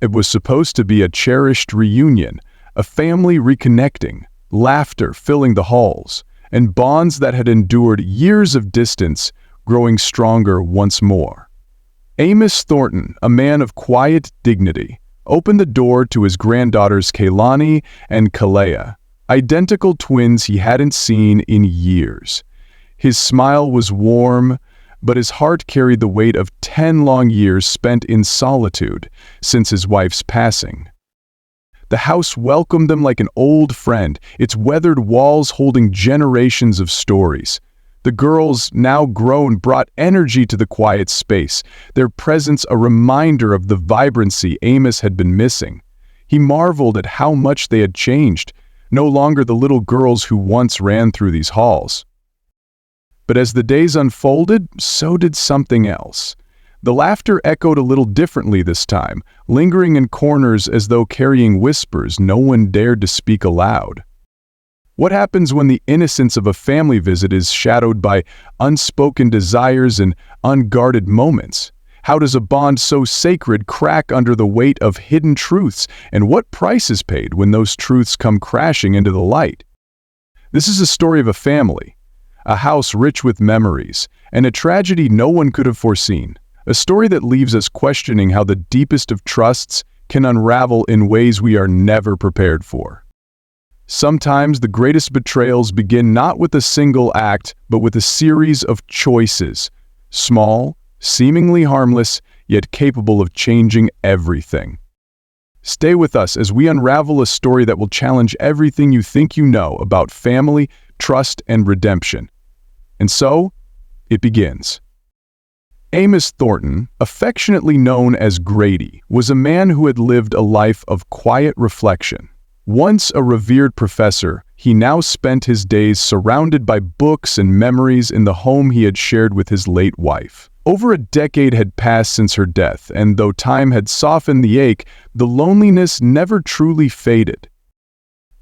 It was supposed to be a cherished reunion, a family reconnecting, laughter filling the halls, and bonds that had endured years of distance growing stronger once more. Amos Thornton, a man of quiet dignity, opened the door to his granddaughters Kaylani and Kaleya, identical twins he hadn't seen in years. His smile was warm, but his heart carried the weight of 10 long years spent in solitude since his wife's passing. The house welcomed them like an old friend, its weathered walls holding generations of stories. The girls, now grown, brought energy to the quiet space, their presence a reminder of the vibrancy Amos had been missing. He marveled at how much they had changed, no longer the little girls who once ran through these halls. But as the days unfolded, so did something else. The laughter echoed a little differently this time, lingering in corners as though carrying whispers no one dared to speak aloud. What happens when the innocence of a family visit is shadowed by unspoken desires and unguarded moments? How does a bond so sacred crack under the weight of hidden truths, and what price is paid when those truths come crashing into the light? This is a story of a family, a house rich with memories, and a tragedy no one could have foreseen. A story that leaves us questioning how the deepest of trusts can unravel in ways we are never prepared for. Sometimes the greatest betrayals begin not with a single act, but with a series of choices, small, seemingly harmless, yet capable of changing everything. Stay with us as we unravel a story that will challenge everything you think you know about family, trust, and redemption. And so, it begins. Amos Thornton, affectionately known as Grady, was a man who had lived a life of quiet reflection. Once a revered professor, he now spent his days surrounded by books and memories in the home he had shared with his late wife. Over a decade had passed since her death, and though time had softened the ache, the loneliness never truly faded.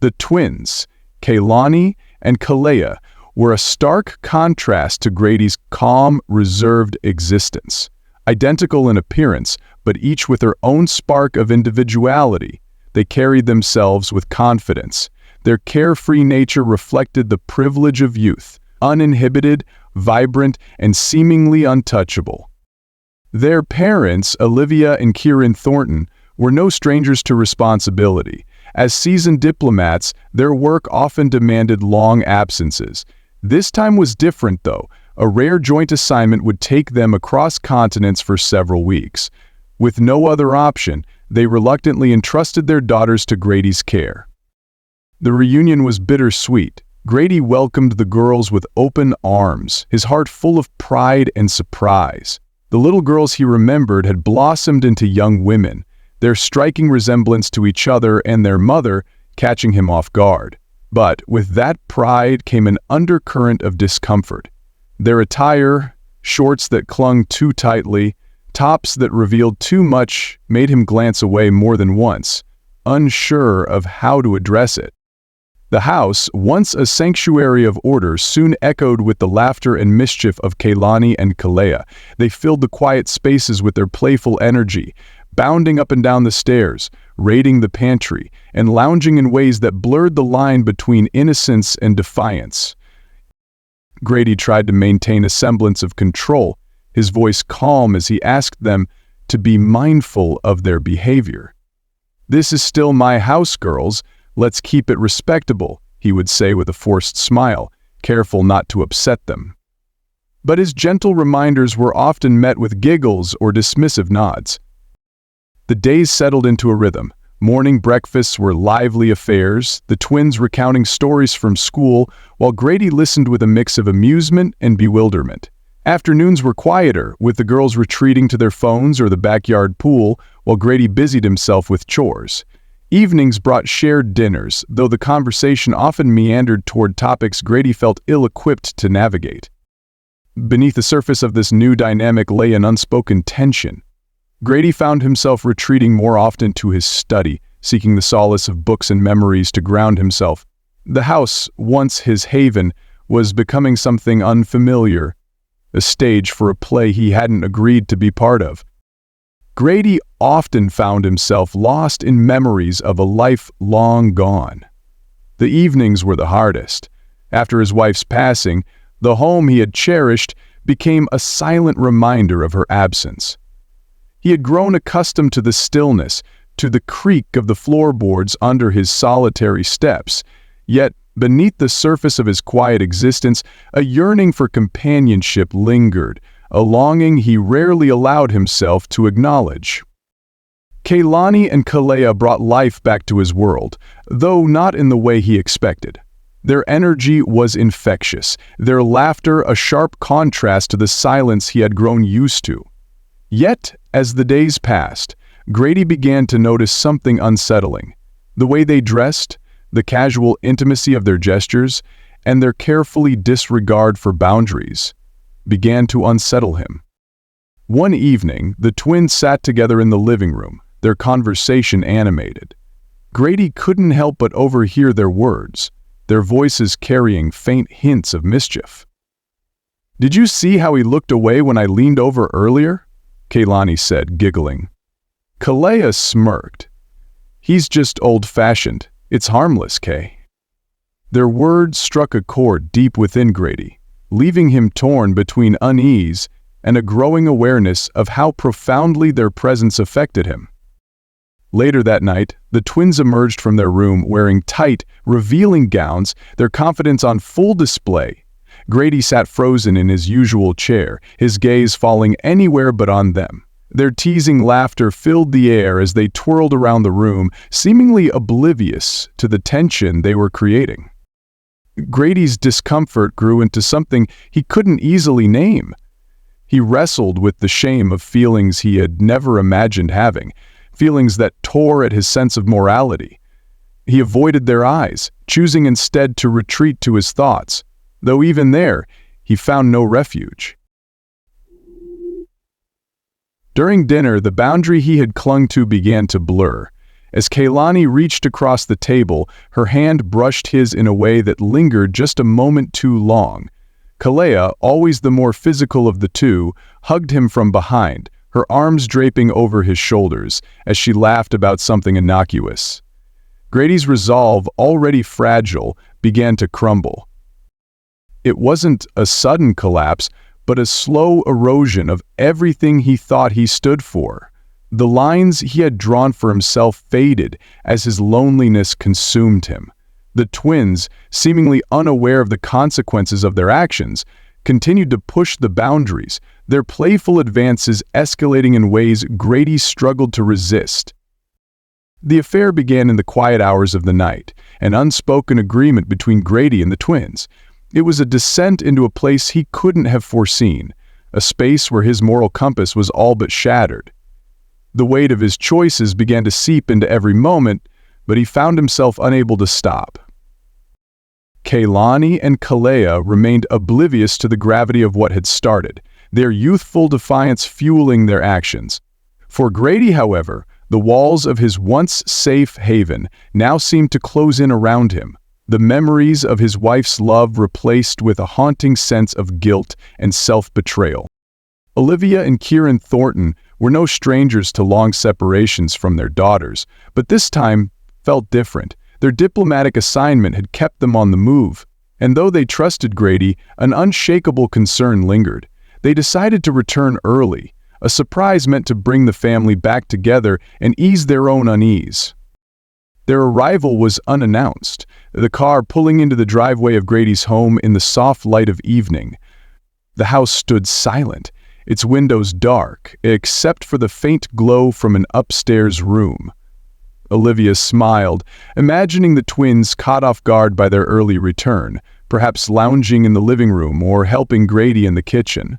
The twins, Kaylani and Kaleya, were a stark contrast to Grady's calm, reserved existence. Identical in appearance, but each with their own spark of individuality, they carried themselves with confidence. Their carefree nature reflected the privilege of youth, uninhibited, vibrant, and seemingly untouchable. Their parents, Olivia and Kieran Thornton, were no strangers to responsibility. As seasoned diplomats, their work often demanded long absences. This time was different, though. A rare joint assignment would take them across continents for several weeks. With no other option, they reluctantly entrusted their daughters to Grady's care. The reunion was bittersweet. Grady welcomed the girls with open arms, his heart full of pride and surprise. The little girls he remembered had blossomed into young women, their striking resemblance to each other and their mother catching him off guard. But with that pride came an undercurrent of discomfort. Their attire, shorts that clung too tightly, tops that revealed too much, made him glance away more than once, unsure of how to address it. The house, once a sanctuary of order, soon echoed with the laughter and mischief of Kaylani and Kaleya. They filled the quiet spaces with their playful energy, bounding up and down the stairs, raiding the pantry, and lounging in ways that blurred the line between innocence and defiance. Grady tried to maintain a semblance of control, his voice calm as he asked them to be mindful of their behavior. "This is still my house, girls. Let's keep it respectable," he would say with a forced smile, careful not to upset them. But his gentle reminders were often met with giggles or dismissive nods. The days settled into a rhythm. Morning breakfasts were lively affairs, the twins recounting stories from school, while Grady listened with a mix of amusement and bewilderment. Afternoons were quieter, with the girls retreating to their phones or the backyard pool, while Grady busied himself with chores. Evenings brought shared dinners, though the conversation often meandered toward topics Grady felt ill-equipped to navigate. Beneath the surface of this new dynamic lay an unspoken tension. Grady found himself retreating more often to his study, seeking the solace of books and memories to ground himself. The house, once his haven, was becoming something unfamiliar, a stage for a play he hadn't agreed to be part of. Grady often found himself lost in memories of a life long gone. The evenings were the hardest. After his wife's passing, the home he had cherished became a silent reminder of her absence. He had grown accustomed to the stillness, to the creak of the floorboards under his solitary steps, yet beneath the surface of his quiet existence, a yearning for companionship lingered, a longing he rarely allowed himself to acknowledge. Kaylani and Kaleya brought life back to his world, though not in the way he expected. Their energy was infectious, their laughter a sharp contrast to the silence he had grown used to. Yet, as the days passed, Grady began to notice something unsettling. The way they dressed, the casual intimacy of their gestures, and their carefully disregard for boundaries began to unsettle him. One evening, the twins sat together in the living room, their conversation animated. Grady couldn't help but overhear their words, their voices carrying faint hints of mischief. "Did you see how he looked away when I leaned over earlier?" Kaylani said, giggling. Kaleya smirked. "He's just old-fashioned. It's harmless, Kay." Their words struck a chord deep within Grady, leaving him torn between unease and a growing awareness of how profoundly their presence affected him. Later that night, the twins emerged from their room wearing tight, revealing gowns, their confidence on full display. Grady sat frozen in his usual chair, his gaze falling anywhere but on them. Their teasing laughter filled the air as they twirled around the room, seemingly oblivious to the tension they were creating. Grady's discomfort grew into something he couldn't easily name. He wrestled with the shame of feelings he had never imagined having, feelings that tore at his sense of morality. He avoided their eyes, choosing instead to retreat to his thoughts, though even there, he found no refuge. During dinner, the boundary he had clung to began to blur. As Kaylani reached across the table, her hand brushed his in a way that lingered just a moment too long. Kaleya, always the more physical of the two, hugged him from behind, her arms draping over his shoulders, as she laughed about something innocuous. Grady's resolve, already fragile, began to crumble. It wasn't a sudden collapse, but a slow erosion of everything he thought he stood for. The lines he had drawn for himself faded as his loneliness consumed him. The twins, seemingly unaware of the consequences of their actions, continued to push the boundaries, their playful advances escalating in ways Grady struggled to resist. The affair began in the quiet hours of the night, an unspoken agreement between Grady and the twins. It was a descent into a place he couldn't have foreseen, a space where his moral compass was all but shattered. The weight of his choices began to seep into every moment, but he found himself unable to stop. Kaylani and Kaleya remained oblivious to the gravity of what had started, their youthful defiance fueling their actions. For Grady, however, the walls of his once safe haven now seemed to close in around him, the memories of his wife's love replaced with a haunting sense of guilt and self-betrayal. Olivia and Kieran Thornton were no strangers to long separations from their daughters, but this time felt different. Their diplomatic assignment had kept them on the move, and though they trusted Grady, an unshakable concern lingered. They decided to return early, a surprise meant to bring the family back together and ease their own unease. Their arrival was unannounced, the car pulling into the driveway of Grady's home in the soft light of evening. The house stood silent, its windows dark, except for the faint glow from an upstairs room. Olivia smiled, imagining the twins caught off guard by their early return, perhaps lounging in the living room or helping Grady in the kitchen.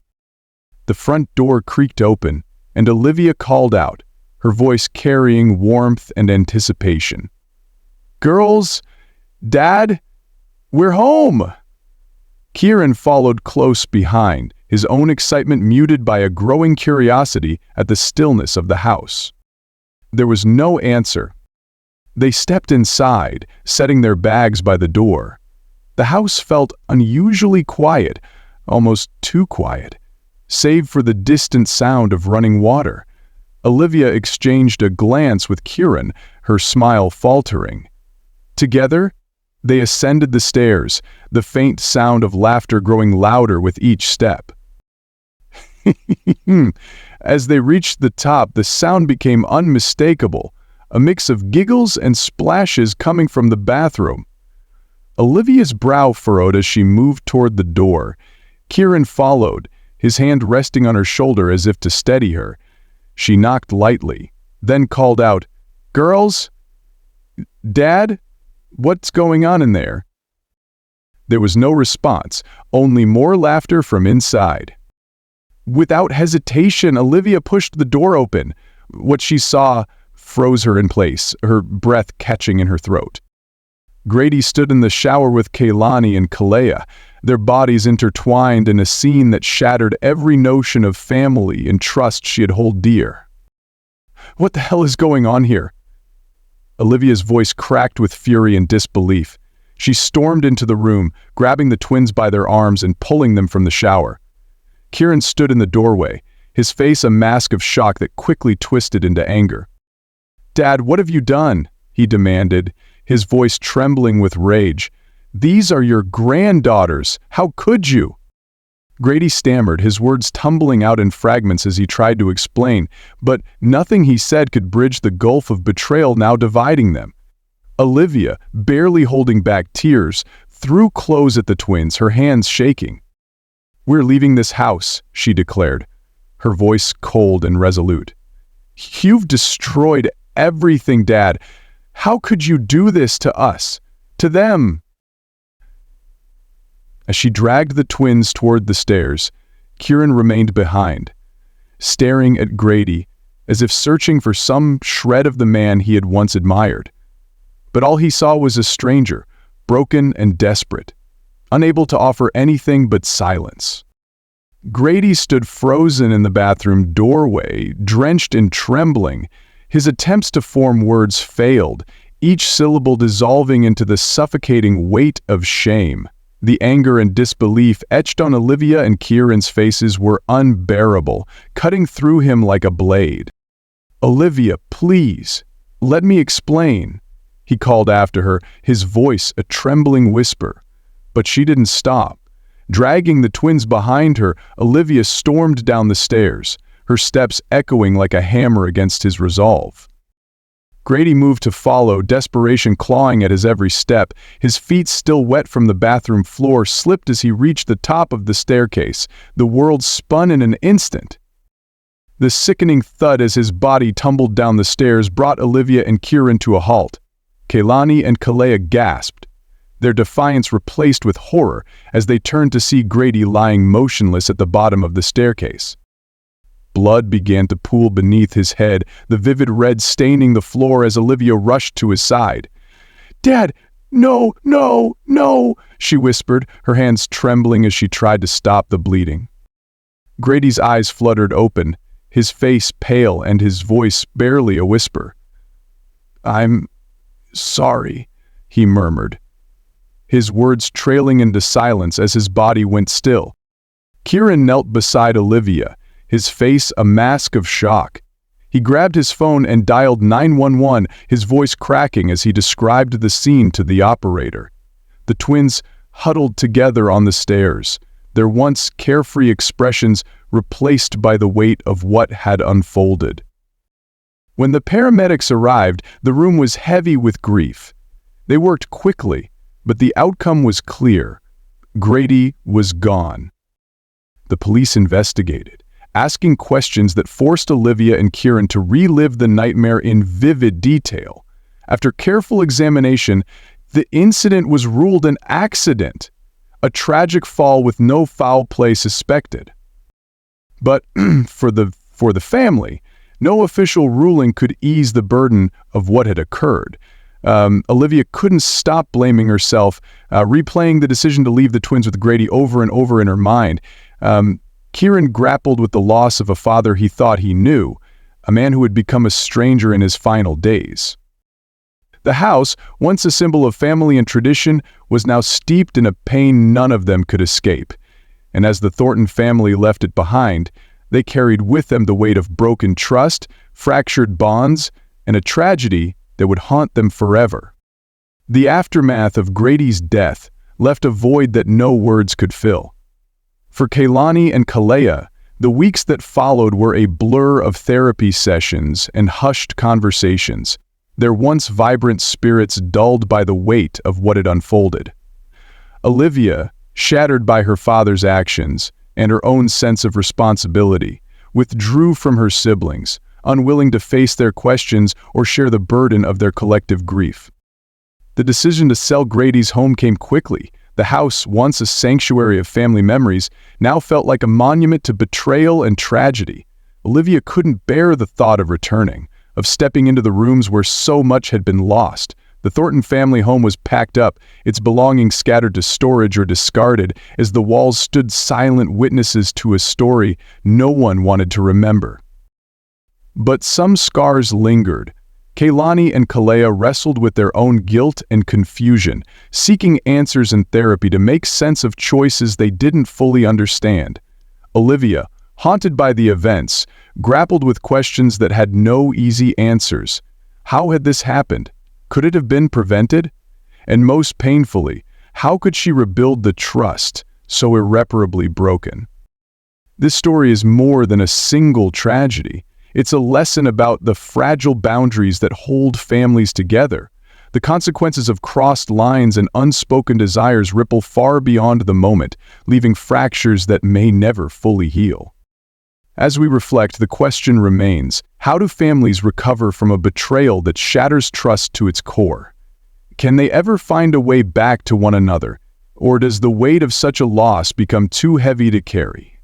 The front door creaked open, and Olivia called out, her voice carrying warmth and anticipation. "Girls, Dad, we're home!" Kieran followed close behind, his own excitement muted by a growing curiosity at the stillness of the house. There was no answer. They stepped inside, setting their bags by the door. The house felt unusually quiet, almost too quiet, save for the distant sound of running water. Olivia exchanged a glance with Kieran, her smile faltering. Together, they ascended the stairs, the faint sound of laughter growing louder with each step. As they reached the top, the sound became unmistakable, a mix of giggles and splashes coming from the bathroom. Olivia's brow furrowed as she moved toward the door. Kieran followed, his hand resting on her shoulder as if to steady her. She knocked lightly, then called out, "Girls? Dad? What's going on in there?" There was no response, only more laughter from inside. Without hesitation, Olivia pushed the door open. What she saw froze her in place, her breath catching in her throat. Grady stood in the shower with Kaylani and Kaleya, their bodies intertwined in a scene that shattered every notion of family and trust she had held dear. "What the hell is going on here?" Olivia's voice cracked with fury and disbelief. She stormed into the room, grabbing the twins by their arms and pulling them from the shower. Kieran stood in the doorway, his face a mask of shock that quickly twisted into anger. "Dad, what have you done?" he demanded, his voice trembling with rage. "These are your granddaughters. How could you?" Grady stammered, his words tumbling out in fragments as he tried to explain, but nothing he said could bridge the gulf of betrayal now dividing them. Olivia, barely holding back tears, threw clothes at the twins, her hands shaking. "We're leaving this house," she declared, her voice cold and resolute. "You've destroyed everything, Dad. How could you do this to us? To them?" As she dragged the twins toward the stairs, Kieran remained behind, staring at Grady as if searching for some shred of the man he had once admired. But all he saw was a stranger, broken and desperate, unable to offer anything but silence. Grady stood frozen in the bathroom doorway, drenched in trembling. His attempts to form words failed, each syllable dissolving into the suffocating weight of shame. The anger and disbelief etched on Olivia and Kieran's faces were unbearable, cutting through him like a blade. "Olivia, please, let me explain," he called after her, his voice a trembling whisper. But she didn't stop. Dragging the twins behind her, Olivia stormed down the stairs, her steps echoing like a hammer against his resolve. Grady moved to follow, desperation clawing at his every step. His feet, still wet from the bathroom floor, slipped as he reached the top of the staircase. The world spun in an instant. The sickening thud as his body tumbled down the stairs brought Olivia and Kieran to a halt. Kaylani and Kaleya gasped, their defiance replaced with horror as they turned to see Grady lying motionless at the bottom of the staircase. Blood began to pool beneath his head, the vivid red staining the floor as Olivia rushed to his side. "Dad, no, no, no," she whispered, her hands trembling as she tried to stop the bleeding. Grady's eyes fluttered open, his face pale and his voice barely a whisper. "I'm sorry," he murmured, his words trailing into silence as his body went still. Kieran knelt beside Olivia, his face a mask of shock. He grabbed his phone and dialed 911, his voice cracking as he described the scene to the operator. The twins huddled together on the stairs, their once carefree expressions replaced by the weight of what had unfolded. When the paramedics arrived, the room was heavy with grief. They worked quickly, but the outcome was clear. Grady was gone. The police investigated, asking questions that forced Olivia and Kieran to relive the nightmare in vivid detail. After careful examination, the incident was ruled an accident, a tragic fall with no foul play suspected. But for the family, no official ruling could ease the burden of what had occurred. Olivia couldn't stop blaming herself, replaying the decision to leave the twins with Grady over and over in her mind. Kieran grappled with the loss of a father he thought he knew, a man who had become a stranger in his final days. The house, once a symbol of family and tradition, was now steeped in a pain none of them could escape. And as the Thornton family left it behind, They carried with them the weight of broken trust, fractured bonds, and a tragedy that would haunt them forever. The aftermath of Grady's death left a void that no words could fill. For Kaylani and Kaleya, the weeks that followed were a blur of therapy sessions and hushed conversations, their once vibrant spirits dulled by the weight of what had unfolded. Olivia, shattered by her father's actions and her own sense of responsibility, withdrew from her siblings, unwilling to face their questions or share the burden of their collective grief. The decision to sell Grady's home came quickly. The house, once a sanctuary of family memories, now felt like a monument to betrayal and tragedy. Olivia couldn't bear the thought of returning, of stepping into the rooms where so much had been lost. The Thornton family home was packed up, its belongings scattered to storage or discarded, as the walls stood silent witnesses to a story no one wanted to remember. But some scars lingered. Kaylani and Kaleya wrestled with their own guilt and confusion, seeking answers in therapy to make sense of choices they didn't fully understand. Olivia, haunted by the events, grappled with questions that had no easy answers. How had this happened? Could it have been prevented? And most painfully, how could she rebuild the trust so irreparably broken? This story is more than a single tragedy. It's a lesson about the fragile boundaries that hold families together. The consequences of crossed lines and unspoken desires ripple far beyond the moment, leaving fractures that may never fully heal. As we reflect, the question remains, how do families recover from a betrayal that shatters trust to its core? Can they ever find a way back to one another, or does the weight of such a loss become too heavy to carry?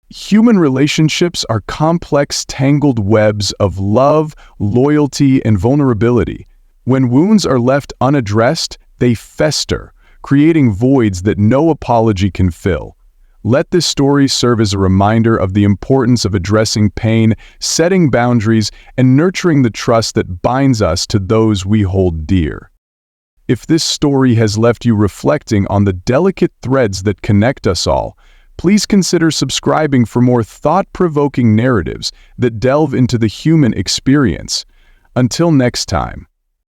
Human relationships are complex, tangled webs of love, loyalty, and vulnerability. When wounds are left unaddressed, they fester, creating voids that no apology can fill. Let this story serve as a reminder of the importance of addressing pain, setting boundaries, and nurturing the trust that binds us to those we hold dear. If this story has left you reflecting on the delicate threads that connect us all, please consider subscribing for more thought-provoking narratives that delve into the human experience. Until next time.